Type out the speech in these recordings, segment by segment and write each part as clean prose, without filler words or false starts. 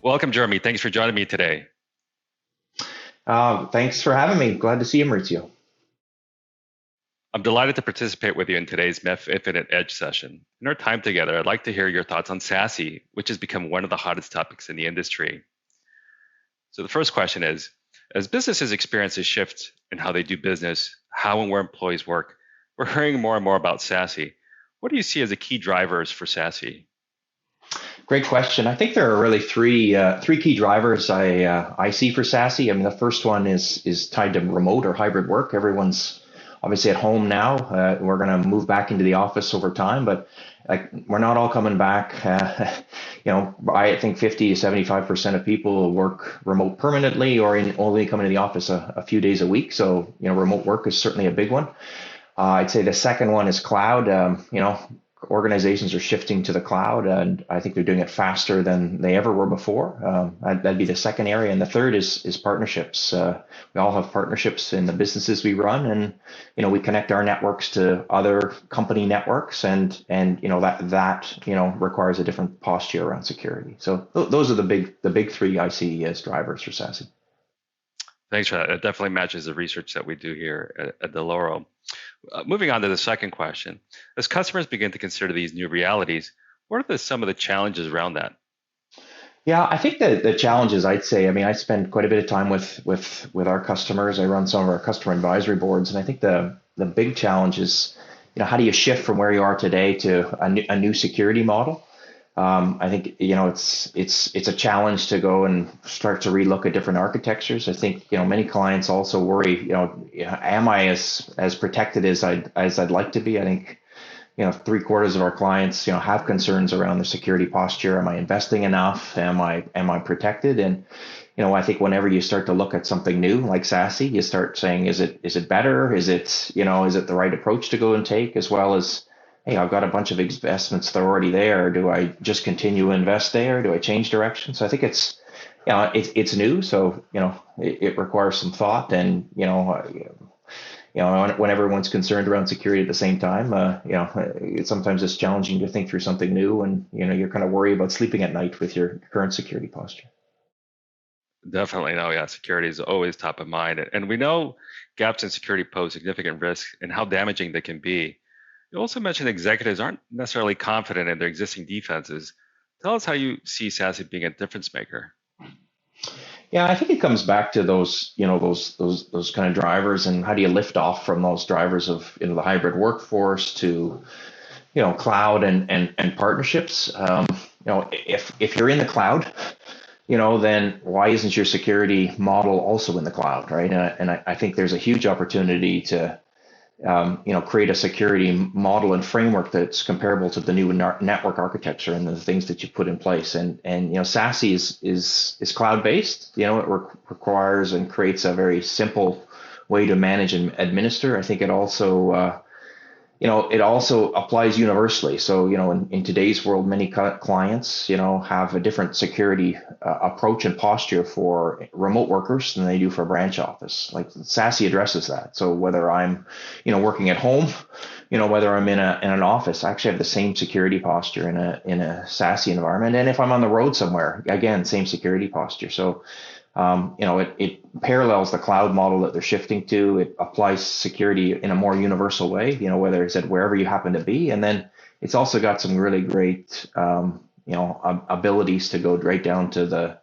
Welcome, Jeremy. Thanks for joining me today. Thanks for having me. Glad to see you, Mauricio. I'm delighted to participate with you in today's MEF Infinite Edge session. In our time together, I'd like to hear your thoughts on SASE, which has become one of the hottest topics in the industry. So the first question is, as businesses experience a shift in how they do business, how and where employees work, we're hearing more and more about SASE. What do you see as the key drivers for SASE? Great question. I think there are really three key drivers I see for SASE. I mean, the first one is tied to remote or hybrid work. Everyone's obviously at home now. We're going to move back into the office over time, but we're not all coming back. I think 50 to 75% of people will work remote permanently or only come into the office a few days a week. So, remote work is certainly a big one. I'd say the second one is cloud. Organizations are shifting to the cloud, and I think they're doing it faster than they ever were before. That'd be the second area. And the third is partnerships. We all have partnerships in the businesses we run, and we connect our networks to other company networks, and that requires a different posture around security. So those are the big three I see as drivers for SASE. Thanks for that. It definitely matches the research that we do here at Dell'Oro. Moving on to the second question. As customers begin to consider these new realities, what are some of the challenges around that? Yeah, I think the challenges, I'd say, I spend quite a bit of time with our customers. I run some of our customer advisory boards, and I think the big challenge is, how do you shift from where you are today to a new security model? I think it's a challenge to go and start to relook at different architectures. I think many clients also worry, am I as protected as I'd like to be? I think 3/4 of our clients have concerns around the security posture. Am I investing enough? Am I protected? And I think whenever you start to look at something new like SASE, you start saying, is it better? Is it the right approach to go and take, as well as, hey, I've got a bunch of investments that are already there. Do I just continue to invest there? Do I change direction? So I think it's new. So, it requires some thought, and, when everyone's concerned around security at the same time, sometimes it's challenging to think through something new, and, you're kind of worried about sleeping at night with your current security posture. Definitely. No, yeah, security is always top of mind. And we know gaps in security pose significant risks and how damaging they can be. You also mentioned executives aren't necessarily confident in their existing defenses. Tell us how you see SASE being a difference maker. Yeah, I think it comes back to those kind of drivers, and how do you lift off from those drivers of the hybrid workforce to cloud and partnerships. If you're in the cloud, then why isn't your security model also in the cloud, right? And I think there's a huge opportunity to create a security model and framework that's comparable to the new network architecture and the things that you put in place. And SASE is cloud-based. It requires and creates a very simple way to manage and administer. I think it also applies universally. So, in today's world, many clients, have a different security approach and posture for remote workers than they do for a branch office. Like SASE addresses that. So whether I'm, working at home, whether I'm in an office, I actually have the same security posture in a SASE environment. And if I'm on the road somewhere, again, same security posture. So, it parallels the cloud model that they're shifting to. It applies security in a more universal way, whether it's at wherever you happen to be. And then it's also got some really great, abilities to go right down to the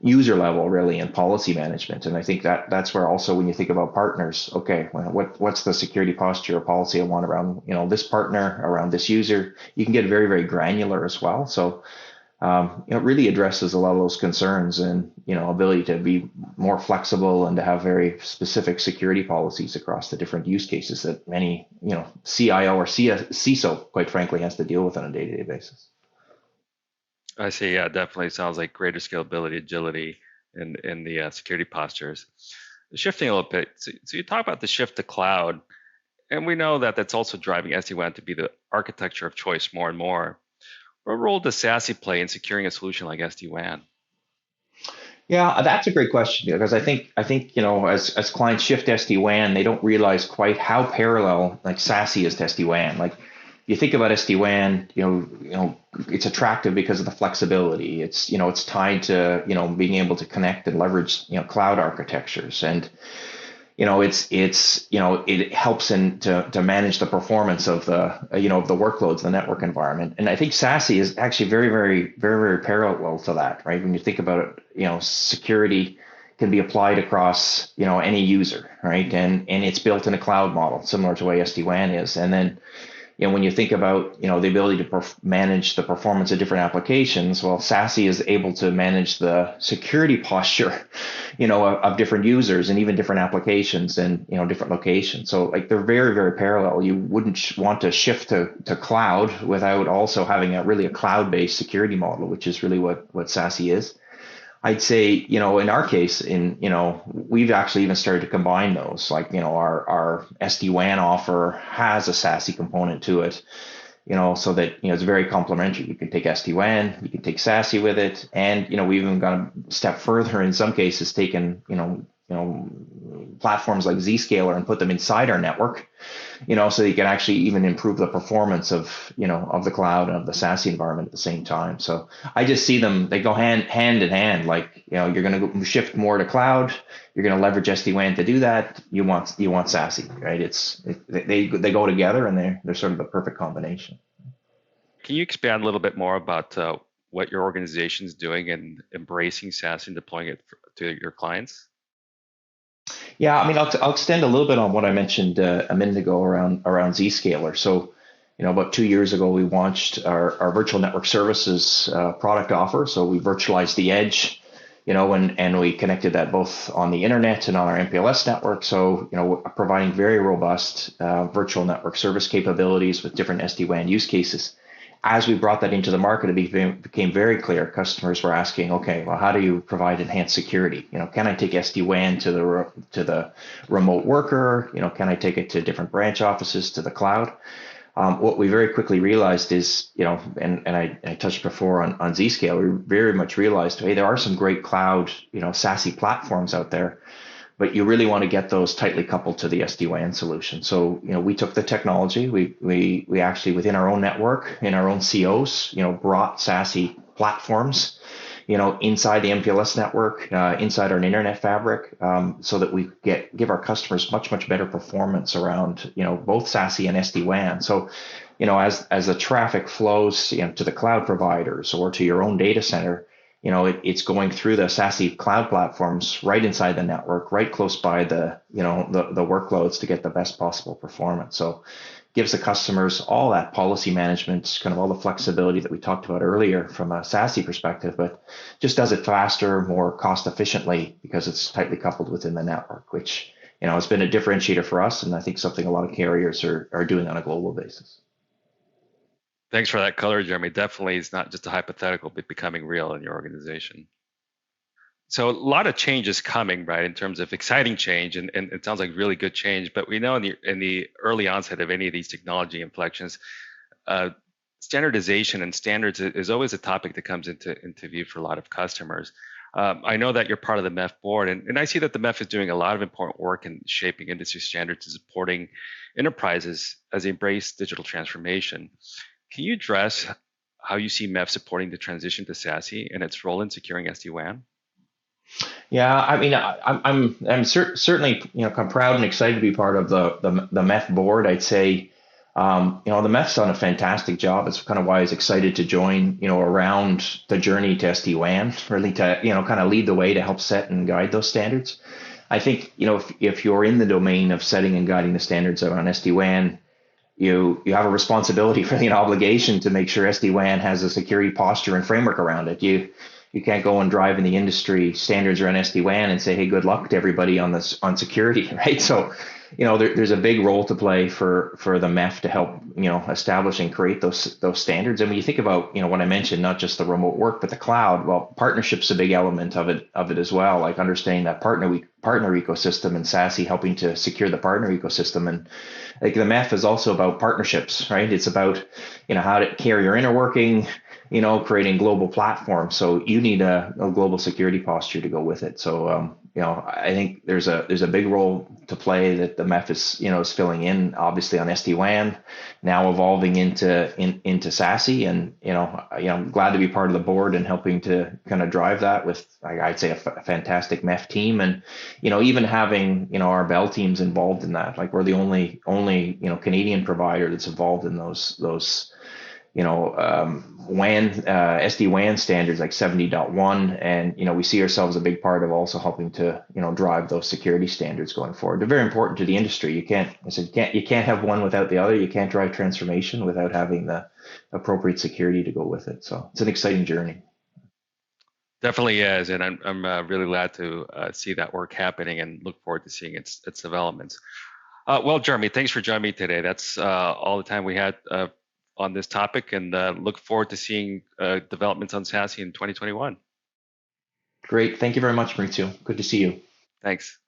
user level, really, in policy management. And I think that's where also, when you think about partners, okay, what's the security posture or policy I want around, this partner, around this user? You can get very, very granular as well. So, it really addresses a lot of those concerns, and ability to be more flexible and to have very specific security policies across the different use cases that many CIO or CISO, quite frankly, has to deal with on a day-to-day basis. I see. Yeah, definitely sounds like greater scalability, agility in the security postures. Shifting a little bit, so you talk about the shift to cloud, and we know that that's also driving SD-WAN to be the architecture of choice more and more. What role does SASE play in securing a solution like SD-WAN? Yeah, that's a great question, because I think as clients shift to SD-WAN, they don't realize quite how parallel like SASE is to SD-WAN. Like you think about SD-WAN, it's attractive because of the flexibility. It's tied to, being able to connect and leverage, cloud architectures. And, it helps to manage the performance of the workloads, the network environment. And I think SASE is actually very, very, very, very parallel to that, right? When you think about it, security can be applied across, any user, right? And it's built in a cloud model, similar to the way SD-WAN is. And then, when you think about, the ability to manage the performance of different applications, well, SASE is able to manage the security posture, of different users and even different applications and, different locations. So like they're very, very parallel. You wouldn't want to shift to cloud without also having a cloud-based security model, which is really what SASE is. I'd say, in our case, we've actually even started to combine those. Like, our SD-WAN offer has a SASE component to it, so that, it's very complementary. You can take SD-WAN, you can take SASE with it. And, we've even gone a step further in some cases, taken, platforms like Zscaler and put them inside our network, so you can actually even improve the performance of, of the cloud and of the SASE environment at the same time. So I just see them, they go hand in hand. Like, you're going to shift more to cloud. You're going to leverage SD-WAN to do that. You want SASE, right? They go together, and they're sort of the perfect combination. Can you expand a little bit more about what your organization is doing and embracing SASE and deploying it to your clients? Yeah, I mean, I'll extend a little bit on what I mentioned a minute ago around Zscaler. So, about 2 years ago, we launched our virtual network services product offer. So we virtualized the edge, and we connected that both on the internet and on our MPLS network. So, providing very robust virtual network service capabilities with different SD-WAN use cases. As we brought that into the market, it became very clear. Customers were asking, okay, well, how do you provide enhanced security? Can I take SD-WAN to the remote worker? Can I take it to different branch offices, to the cloud? What we very quickly realized is, and I touched before on Zscaler, we very much realized, hey, there are some great cloud, SASE platforms out there, but you really want to get those tightly coupled to the SD-WAN solution. So, we took the technology, we actually within our own network, in our own COs, brought SASE platforms, inside the MPLS network, inside our internet fabric, so that we give our customers much, much better performance around, both SASE and SD-WAN. So, as the traffic flows, to the cloud providers or to your own data center, it's going through the SASE cloud platforms right inside the network, right close by the workloads to get the best possible performance. So gives the customers all that policy management, kind of all the flexibility that we talked about earlier from a SASE perspective, but just does it faster, more cost efficiently because it's tightly coupled within the network, which, has been a differentiator for us. And I think something a lot of carriers are doing on a global basis. Thanks for that color, Jeremy. Definitely, it's not just a hypothetical, but becoming real in your organization. So a lot of change is coming, right, in terms of exciting change, and it sounds like really good change. But we know in the early onset of any of these technology inflections, standardization and standards is always a topic that comes into view for a lot of customers. I know that you're part of the MEF board, and I see that the MEF is doing a lot of important work in shaping industry standards and supporting enterprises as they embrace digital transformation. Can you address how you see MEF supporting the transition to SASE and its role in securing SD-WAN? Yeah, I mean, I'm certainly, I'm proud and excited to be part of the MEF board. I'd say, the MEF's done a fantastic job. It's kind of why I was excited to join, around the journey to SD-WAN, really to, kind of lead the way to help set and guide those standards. I think, if you're in the domain of setting and guiding the standards around SD-WAN, you have a responsibility, really an obligation to make sure SD-WAN has a security posture and framework around it. You can't go and drive in the industry standards around SD-WAN and say, hey, good luck to everybody on security, right? So, there's a big role to play for the MEF to help, establish and create those standards. And when you think about, what I mentioned, not just the remote work, but the cloud, well, partnership's a big element of it as well, like understanding that partner ecosystem and SASE helping to secure the partner ecosystem. And like the MEF is also about partnerships, right? It's about, how to carrier interworking, creating global platforms. So you need a global security posture to go with it. So, I think there's a big role to play that the MEF is filling in, obviously on SD-WAN, now evolving into SASE, and I'm glad to be part of the board and helping to kind of drive that with, I'd say, a fantastic MEF team, and even having our Bell teams involved in that. Like, we're the only Canadian provider that's involved in those WAN, SD-WAN standards like 70.1, and we see ourselves a big part of also helping to drive those security standards going forward. They're very important to the industry. You can't have one without the other. You can't drive transformation without having the appropriate security to go with it. So it's an exciting journey. Definitely is, and I'm really glad to see that work happening and look forward to seeing its developments. Well, Jeremy, thanks for joining me today. That's all the time we had on this topic, and look forward to seeing developments on SASE in 2021. Great. Thank you very much, Mauricio. Good to see you. Thanks.